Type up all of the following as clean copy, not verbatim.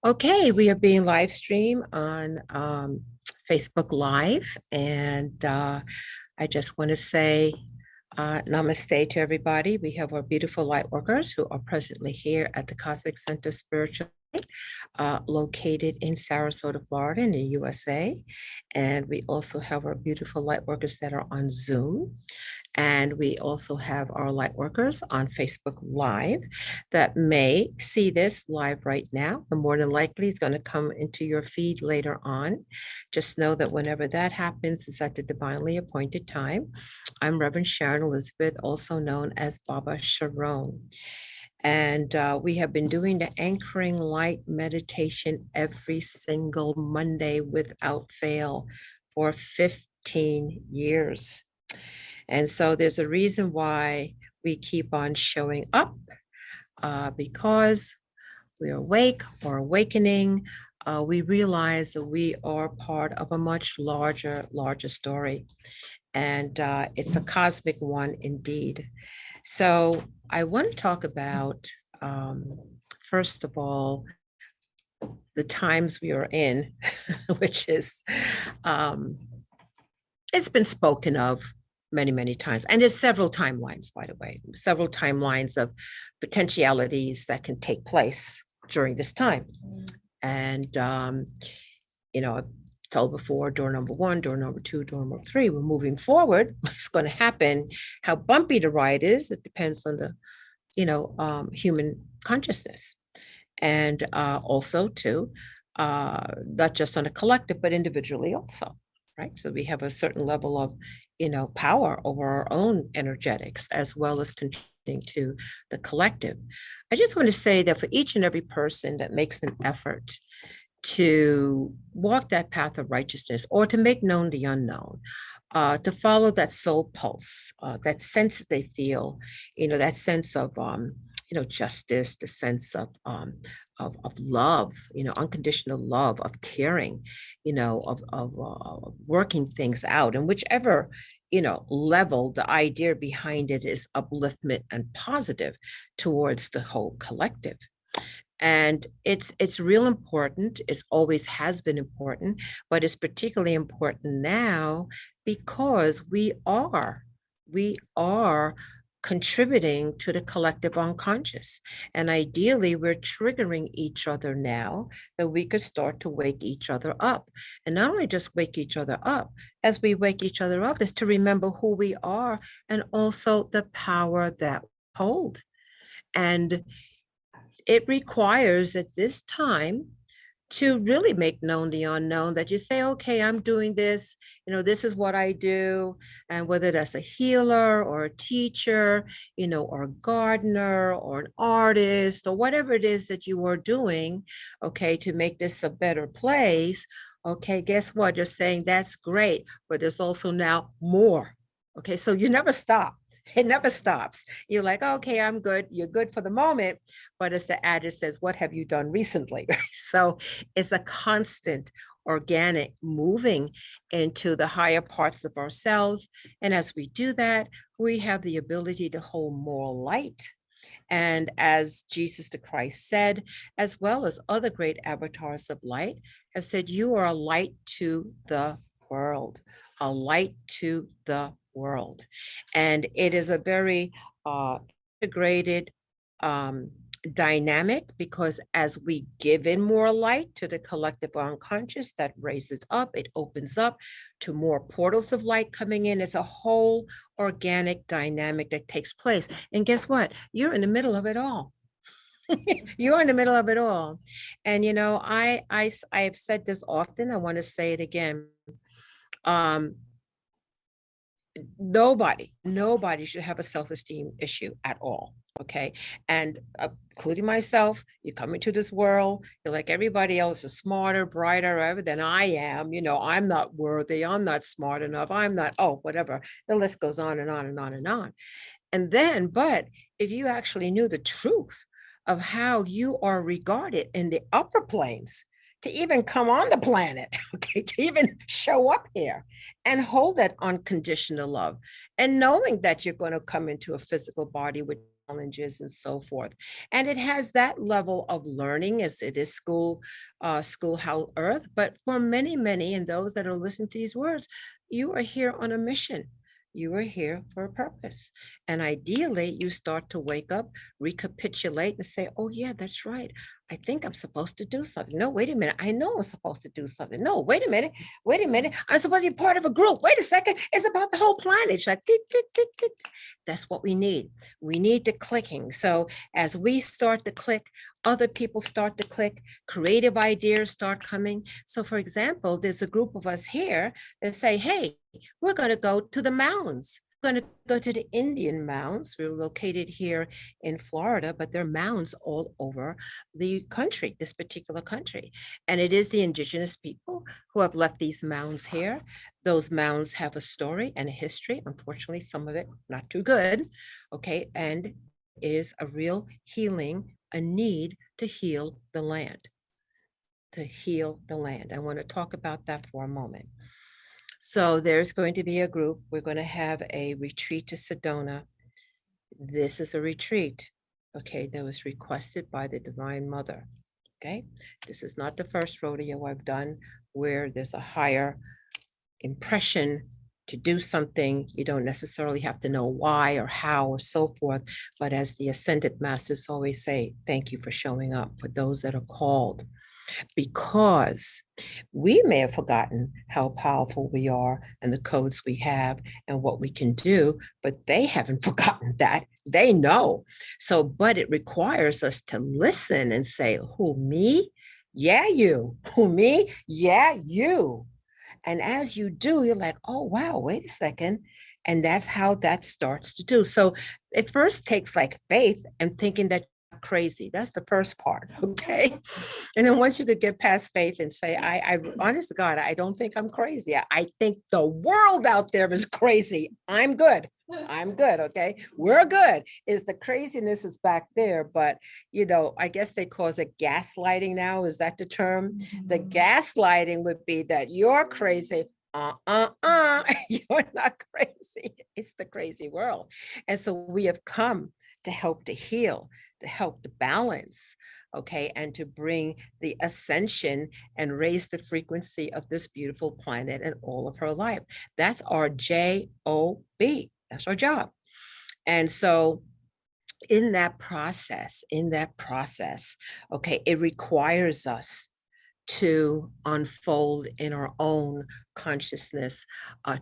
Okay, we are being live streamed on Facebook Live, and I just want to say namaste to everybody. We have our beautiful light workers who are presently here at the Cosmic Center Spiritual Light, located in Sarasota, Florida, in the USA. And we also have our beautiful light workers that are on Zoom. And we also have our light workers on Facebook Live that may see this live right now. And more than likely, it's going to come into your feed later on. Just know that whenever that happens, it's at the divinely appointed time. I'm Reverend Sharon Elizabeth, also known as Baba Sharon. And we have been doing the anchoring light meditation every single Monday without fail for 15 years. And so there's a reason why we keep on showing up because we're awake or awakening. We realize that we are part of a much larger story. And it's a cosmic one indeed. So I want to talk about, first of all, the times we are in, which is, it's been spoken of many times. And there's several timelines, by the way, several timelines of potentialities that can take place during this time. And, I've told before, door number one, door number two, door number three, we're moving forward. What's going to happen? How bumpy the ride is, it depends on the, human consciousness. And also too, not just on a collective, but individually also, right? So we have a certain level of, power over our own energetics, as well as contributing to the collective. I just want to say that for each and every person that makes an effort to walk that path of righteousness or to make known the unknown, to follow that soul pulse, that sense that they feel, that sense of, justice, the sense of love, unconditional love, of caring, of working things out, and whichever, level the idea behind it is upliftment and positive towards the whole collective. And it's real important. It's always has been important, but it's particularly important now because we are contributing to the collective unconscious. And ideally, we're triggering each other now that we could start to wake each other up. And not only just wake each other up, as we wake each other up, is to remember who we are and also the power that we hold. And it requires at this time to really make known the unknown, that you say, okay, I'm doing this, this is what I do. And whether that's a healer or a teacher, or a gardener or an artist or whatever it is that you are doing, okay, to make this a better place. Okay, guess what? You're saying that's great, but there's also now more. Okay, so you never stop. It never stops. You're like, okay, I'm good. You're good for the moment. But as the adage says, what have you done recently? So it's a constant organic moving into the higher parts of ourselves. And as we do that, we have the ability to hold more light. And as Jesus the Christ said, as well as other great avatars of light have said, you are a light to the world, a light to the world. And it is a very integrated dynamic, because as we give in more light to the collective unconscious, that raises up, it opens up to more portals of light coming in. It's a whole organic dynamic that takes place. And guess what? You're in the middle of it all. You're in the middle of it all. And I have said this often. I want to say it again. Nobody should have a self-esteem issue at all. Okay. And including myself, you come into this world, you're like, everybody else is smarter, brighter, whatever than I am. I'm not worthy. I'm not smart enough. I'm not, whatever. The list goes on and on and on and on. And then, but if you actually knew the truth of how you are regarded in the upper planes, to even come on the planet, okay, to even show up here and hold that unconditional love, and knowing that you're going to come into a physical body with challenges and so forth. And it has that level of learning as it is schoolhouse earth. But for many, many, and those that are listening to these words, you are here on a mission. You are here for a purpose. And ideally, you start to wake up, recapitulate, and say, oh, yeah, that's right. I think I'm supposed to do something. No, wait a minute. I know I'm supposed to do something. No, wait a minute. Wait a minute. I'm supposed to be part of a group. Wait a second. It's about the whole planet. It's like, tick, tick, tick, tick. That's what we need. We need the clicking. So as we start to click, other people start to click, creative ideas start coming. So for example, there's a group of us here that say, hey, we're going to go to the mounds. We're going to go to the Indian mounds. We're located here in Florida, but there are mounds all over the country, this particular country. And it is the indigenous people who have left these mounds here. Those mounds have a story and a history. Unfortunately, some of it not too good. Okay. And is a real healing, a need to heal the land, to heal the land. I want to talk about that for a moment. So there's going to be a group. We're going to have a retreat to Sedona. This is a retreat, okay, that was requested by the Divine Mother. Okay, this is not the first rodeo I've done where there's a higher impression to do something. You don't necessarily have to know why or how or so forth. But as the Ascended Masters always say, thank you for showing up for those that are called. Because we may have forgotten how powerful we are and the codes we have and what we can do, but they haven't forgotten that. They know. So, but it requires us to listen and say, who, me? Yeah, you. Who, me? Yeah, you. And as you do, you're like, oh, wow, wait a second. And that's how that starts to do. So it first takes like faith and thinking that you're crazy. That's the first part. Okay. And then once you could get past faith and say, I honest to God, I don't think I'm crazy. I think the world out there is crazy. I'm good. I'm good. Okay. We're good. Is the craziness is back there. But, you know, I guess they call it gaslighting now. Is that the term? The gaslighting would be that you're crazy. You're not crazy. It's the crazy world. And so we have come to help to heal, to help to balance, okay, and to bring the ascension and raise the frequency of this beautiful planet and all of her life. That's our job. That's our job. And so in that process, okay, it requires us to unfold in our own consciousness,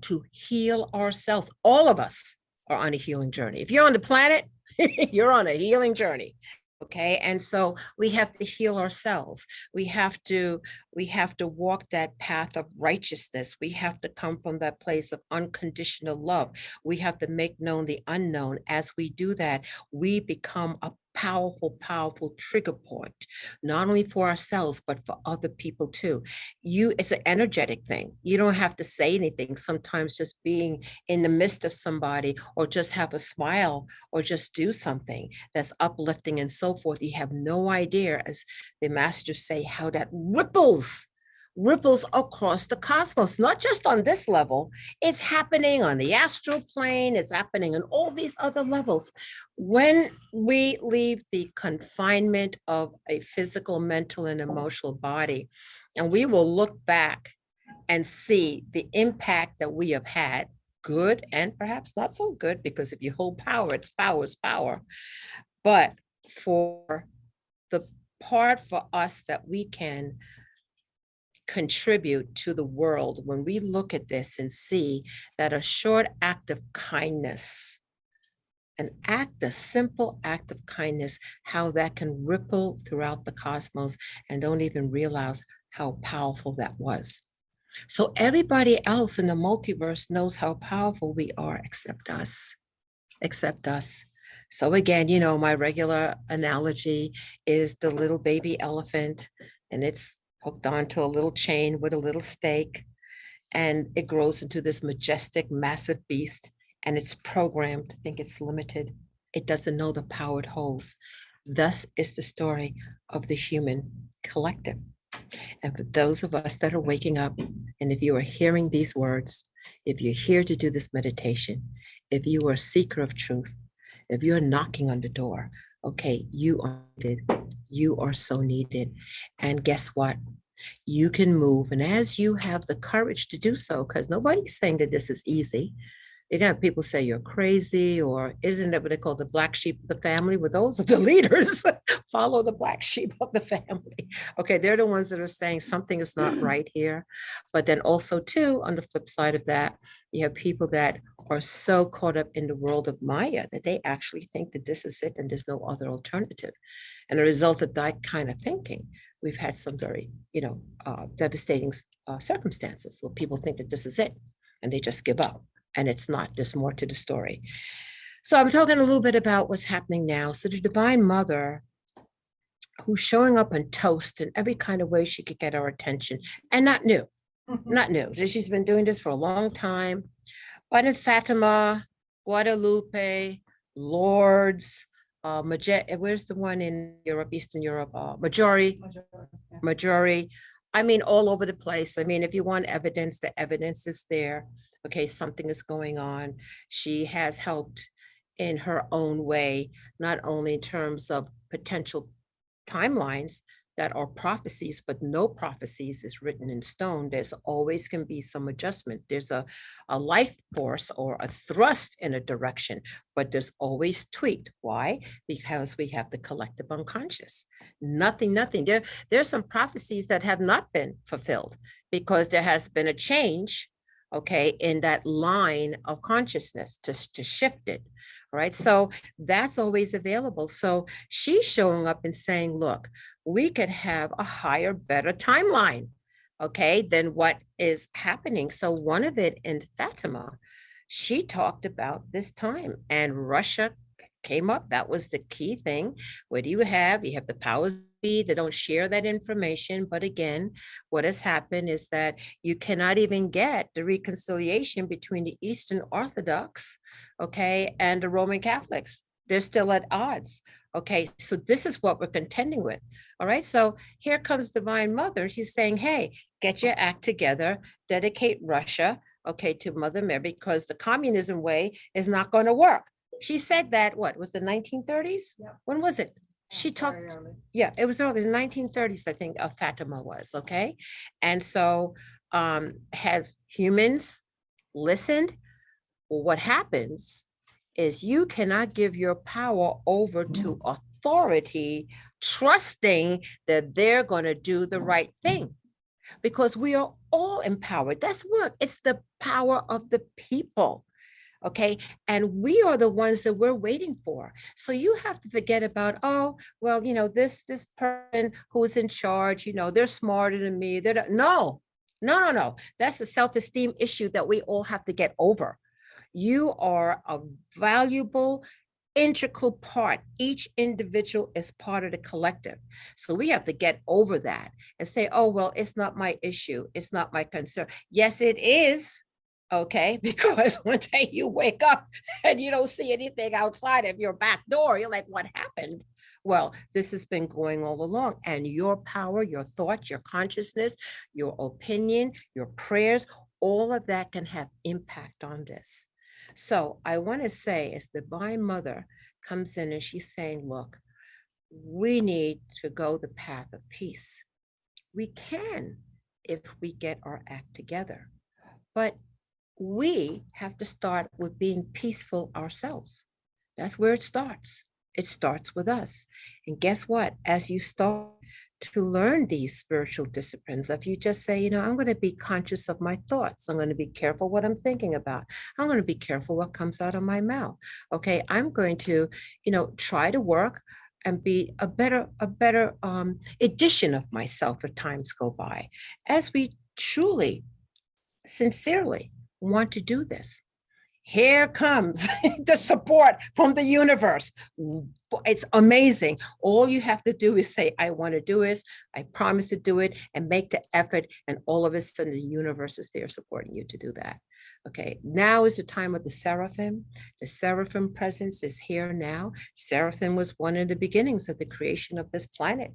to heal ourselves. All of us are on a healing journey. If you're on the planet, you're on a healing journey. Okay. And so we have to heal ourselves. We have to walk that path of righteousness. We have to come from that place of unconditional love. We have to make known the unknown. As we do that, we become a powerful trigger point, not only for ourselves, but for other people too. It's an energetic thing. You don't have to say anything. Sometimes just being in the midst of somebody or just have a smile or just do something that's uplifting and so forth. You have no idea, as the masters say, how that ripples across the cosmos, not just on this level. It's happening on the astral plane. It's happening on all these other levels. When we leave the confinement of a physical, mental, and emotional body, and we will look back and see the impact that we have had, good and perhaps not so good, because if you hold power, it's power. But for the part for us that we can contribute to the world, when we look at this and see that a short act of kindness, a simple act of kindness, how that can ripple throughout the cosmos and don't even realize how powerful that was. So everybody else in the multiverse knows how powerful we are, except us. So again, you know, my regular analogy is the little baby elephant, and it's hooked onto a little chain with a little stake, and it grows into this majestic, massive beast, and it's programmed to think it's limited. It doesn't know the power it holds. Thus is the story of the human collective. And for those of us that are waking up, and if you are hearing these words, if you're here to do this meditation, if you are a seeker of truth, if you're knocking on the door, okay, you are needed. You are so needed. And guess what? You can move. And as you have the courage to do so, because nobody's saying that this is easy. You got people say you're crazy, or isn't that what they call the black sheep of the family? Well, those are the leaders. Follow the black sheep of the family. Okay, they're the ones that are saying something is not right here. But then also, too, on the flip side of that, you have people that are so caught up in the world of Maya that they actually think that this is it and there's no other alternative. And a result of that kind of thinking, we've had some very, devastating circumstances where people think that this is it and they just give up. And it's not, there's more to the story. So I'm talking a little bit about what's happening now. So the Divine Mother, who's showing up on toast in every kind of way she could get our attention, and not new, not new. She's been doing this for a long time. But in Fatima, Guadalupe, Lourdes, where's the one in Europe, Eastern Europe? Majority. I mean, all over the place. I mean, if you want evidence, the evidence is there. Okay, something is going on. She has helped in her own way, not only in terms of potential timelines that are prophecies, but no prophecies is written in stone. There's always can be some adjustment. There's a life force or a thrust in a direction, but there's always tweaked. Why? Because we have the collective unconscious. Nothing. There's some prophecies that have not been fulfilled because there has been a change, okay, in that line of consciousness to shift it. Right. So that's always available. So she's showing up and saying, look, we could have a higher, better timeline, okay, than what is happening. So one of it in Fatima, she talked about this time, and Russia came up. That was the key thing. What do you have? You have the powers that don't share that information. But again, what has happened is that you cannot even get the reconciliation between the Eastern Orthodox, okay, and the Roman Catholics. They're still at odds. Okay, so this is what we're contending with. All right, so here comes Divine Mother. She's saying, hey, get your act together, dedicate Russia, okay, to Mother Mary, because the communism way is not going to work. She said that, what, was the 1930s? Yeah. When was it? She talked, yeah, it was early, the 1930s, I think, Fatima was, okay? And so have humans listened? Well, what happens is you cannot give your power over to authority, trusting that they're going to do the right thing, because we are all empowered. That's what, it's the power of the people. Okay. And we are the ones that we're waiting for. So you have to forget about, oh, well, this person who is in charge, they're smarter than me. No. That's the self-esteem issue that we all have to get over. You are a valuable, integral part. Each individual is part of the collective. So we have to get over that and say, oh, well, it's not my issue. It's not my concern. Yes, it is. Okay, because one day you wake up and you don't see anything outside of your back door. You're like, what happened? Well, this has been going all along, and your power, your thought, your consciousness, your opinion, your prayers, all of that can have impact on this. So I want to say, as Divine Mother comes in and she's saying, look, we need to go the path of peace. We can if we get our act together. But we have to start with being peaceful ourselves. That's where it starts. It starts with us. And guess what? As you start to learn these spiritual disciplines, if you just say, I'm going to be conscious of my thoughts, I'm going to be careful what I'm thinking about, I'm going to be careful what comes out of my mouth. Okay, I'm going to, try to work and be a better edition of myself as times go by. As we truly, sincerely want to do this, here comes the support from the universe. It's amazing. All you have to do is say, I want to do this, I promise to do it, and make the effort, and all of a sudden the universe is there supporting you to do that. Okay, now is the time of the Seraphim. The Seraphim presence is here now. Seraphim was one of the beginnings of the creation of this planet.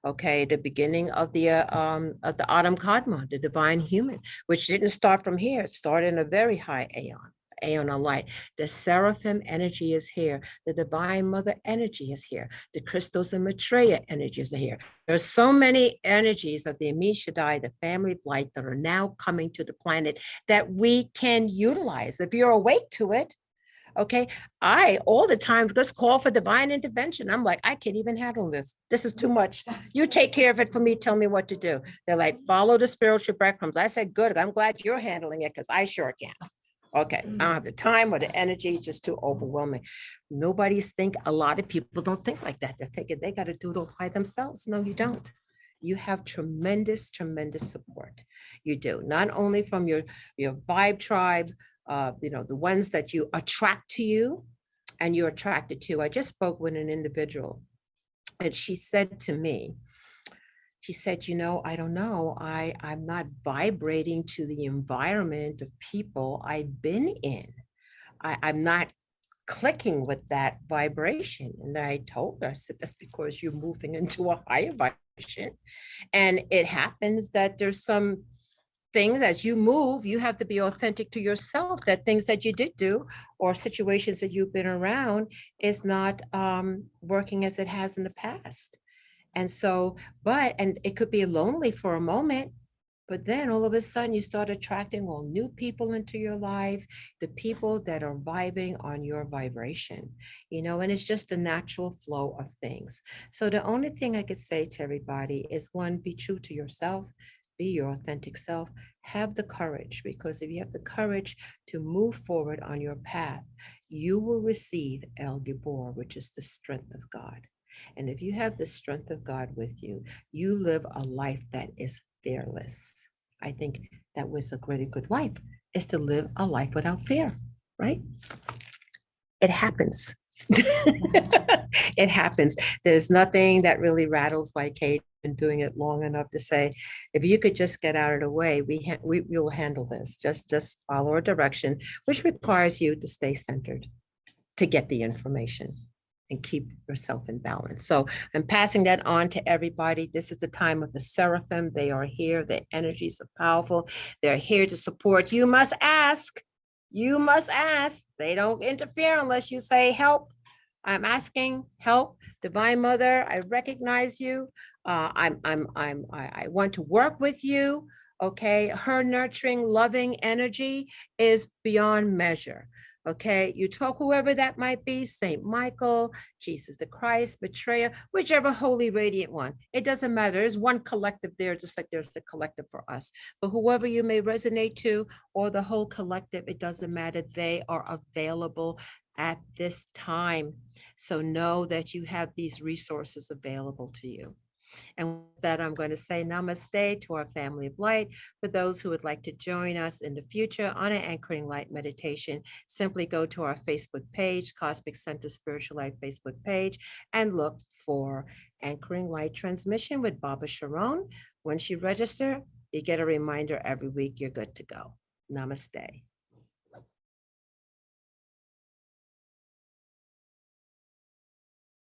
Okay, the beginning of the Adam Kadma, the divine human, which didn't start from here. It started in a very high aeon. Aeon light. The Seraphim energy is here. The Divine Mother energy is here. The crystals and Maitreya energies are here. There's so many energies of the Emi Shaddai, the family of light, that are now coming to the planet that we can utilize. If you're awake to it, okay, I all the time just call for divine intervention. I'm like, I can't even handle this. This is too much. You take care of it for me. Tell me what to do. They're like, follow the spiritual breadcrumbs. I said, good. I'm glad you're handling it because I sure can't. Okay, I don't have the time or the energy. It's just too overwhelming. A lot of people don't think like that. They're thinking they got to do it all by themselves. No, you don't. You have tremendous, tremendous support. You do, not only from your vibe tribe, the ones that you attract to you and you're attracted to. I just spoke with an individual and she said to me, she said, I don't know, I'm not vibrating to the environment of people I've been in. I'm not clicking with that vibration. And I told her, I said, that's because you're moving into a higher vibration. And it happens that there's some things as you move, you have to be authentic to yourself, that things that you did do or situations that you've been around is not working as it has in the past. And so, and it could be lonely for a moment, but then all of a sudden you start attracting all new people into your life, the people that are vibing on your vibration, and it's just the natural flow of things. So the only thing I could say to everybody is, one, be true to yourself, be your authentic self, have the courage, because if you have the courage to move forward on your path, you will receive El Gibor, which is the strength of God. And if you have the strength of God with you, you live a life that is fearless. I think that was a really good life, is to live a life without fear, right? It happens. It happens. There's nothing that really rattles my cage. Been doing it long enough to say, if you could just get out of the way, we will handle this. Just follow our direction, which requires you to stay centered, to get the information and keep yourself in balance. So I'm passing that on to everybody. This is the time of the Seraphim. They are here. Their energies are powerful. They're here to support. You must ask. You must ask. They don't interfere unless you say, help. I'm asking help. Divine Mother, I recognize you. I want to work with you. Okay. Her nurturing, loving energy is beyond measure. Okay, you talk whoever that might be, Saint Michael, Jesus the Christ, Betrayer, whichever holy radiant one. It doesn't matter. There's one collective there, just like there's a collective for us. But whoever you may resonate to, or the whole collective, it doesn't matter. They are available at this time. So know that you have these resources available to you. And with that, I'm going to say namaste to our family of light. For those who would like to join us in the future on an Anchoring Light meditation, simply go to our Facebook page, Cosmic Center Spiritual Life Facebook page, and look for Anchoring Light Transmission with Baba Sharon. Once you register, you get a reminder every week you're good to go. Namaste.